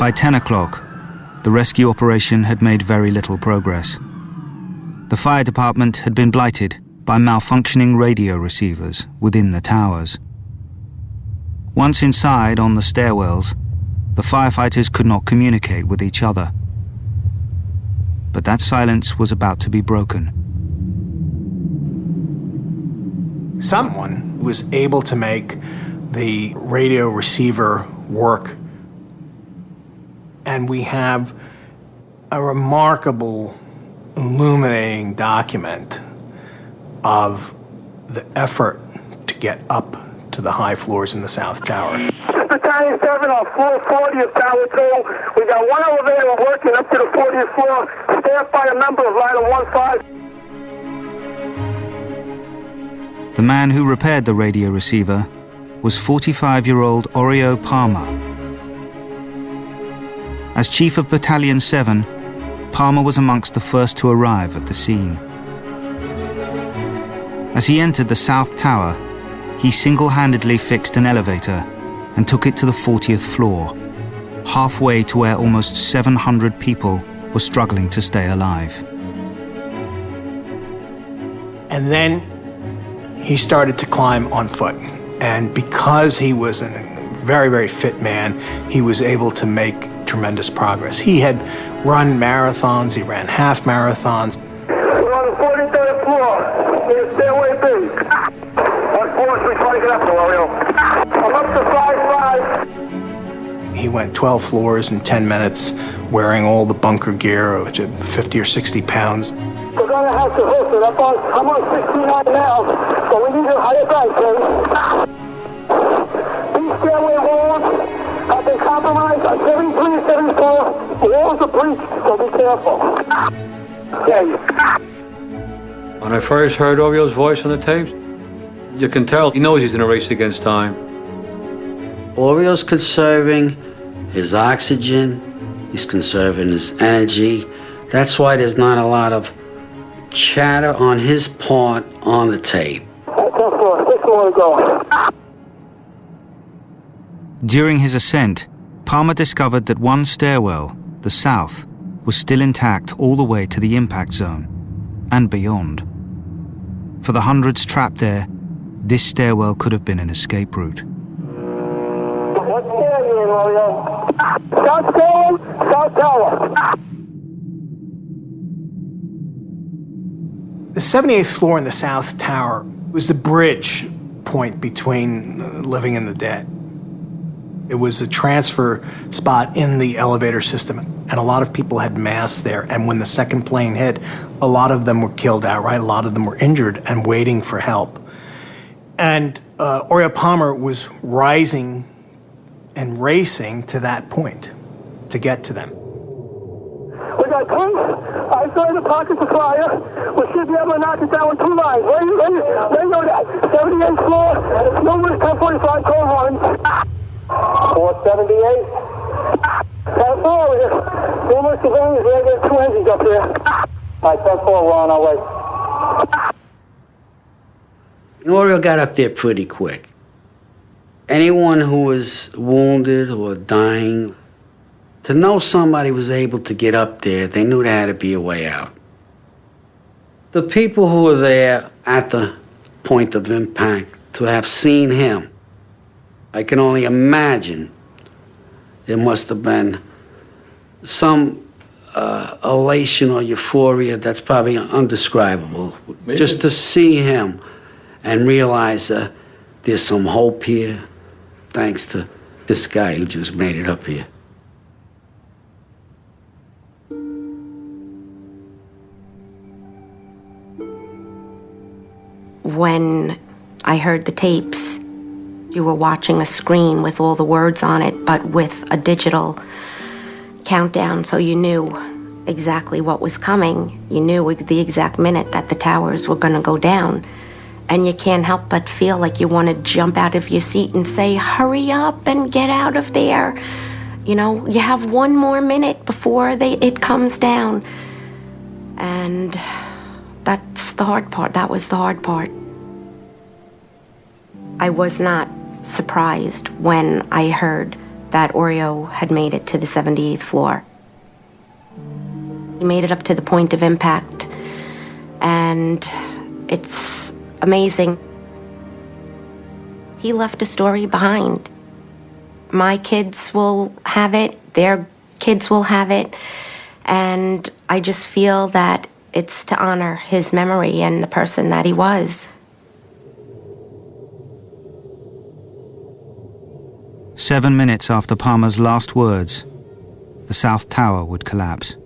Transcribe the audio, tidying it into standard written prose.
By 10 o'clock, the rescue operation had made very little progress. The fire department had been blighted by malfunctioning radio receivers within the towers. Once inside on the stairwells, the firefighters could not communicate with each other. But that silence was about to be broken. Someone was able to make the radio receiver work, and we have a remarkable, illuminating document of the effort to get up to the high floors in the South Tower. Battalion 7 on floor 40 of Tower 2. We got one elevator working up to the 40th floor, staffed by a member of Line 15. The man who repaired the radio receiver was 45-year-old Orio Palmer. As Chief of Battalion 7, Palmer was amongst the first to arrive at the scene. As he entered the South Tower, he single-handedly fixed an elevator and took it to the 40th floor, halfway to where almost 700 people were struggling to stay alive. And then he started to climb on foot. And because he was a very, very fit man, he was able to make tremendous progress. He had run marathons, he ran half marathons. We're on the 43rd floor, near stairway B. What floor should we try to get up to, Oreo? I'm up to 5'5". He went 12 floors in 10 minutes, wearing all the bunker gear, which is 50 or 60 pounds. We're going to have to hook it. I'm on 69 now, so we need a higher bank, please. These stairway walls have been compromised on 73 and 74. The walls are breached, so be careful. Okay. When I first heard Orio's voice on the tapes, you can tell he knows he's in a race against time. Orio's conserving his oxygen, he's conserving his energy. That's why there's not a lot of chatter on his part on the tape. 10 floor, 6 more to go. During his ascent, Palmer discovered that one stairwell, the south, was still intact all the way to the impact zone and beyond. For the hundreds trapped there, this stairwell could have been an escape route. What stair are you in, Oreo? South Tower, South Tower. The 78th floor in the South Tower was the bridge point between living and the dead. It was a transfer spot in the elevator system, and a lot of people had mass there. And when the second plane hit, a lot of them were killed outright, a lot of them were injured and waiting for help. And Orio Palmer was rising and racing to that point to get to them. We got tanks outside the pockets of fire. We should be able to knock it down with 2 lines. Where you know that? 78th floor, numerous 1045 call lines. 478. That's all over here. Numerous civilians, there's 2 engines up there. All right, 10-4, we're on our way. Orio got up there pretty quick. Anyone who was wounded or dying, to know somebody was able to get up there, they knew there had to be a way out. The people who were there at the point of impact, to have seen him, I can only imagine there must have been some elation or euphoria that's probably undescribable. Maybe. Just to see him and realize there's some hope here, thanks to this guy who just made it up here. When I heard the tapes, you were watching a screen with all the words on it, but with a digital countdown, so you knew exactly what was coming. You knew the exact minute that the towers were going to go down. And you can't help but feel like you want to jump out of your seat and say, hurry up and get out of there. You know, you have 1 more minute before it comes down. And that's the hard part. That was the hard part. I was not surprised when I heard that Orio had made it to the 78th floor. He made it up to the point of impact, and it's amazing. He left a story behind. My kids will have it, their kids will have it, and I just feel that it's to honor his memory and the person that he was. 7 minutes after Palmer's last words, the South Tower would collapse.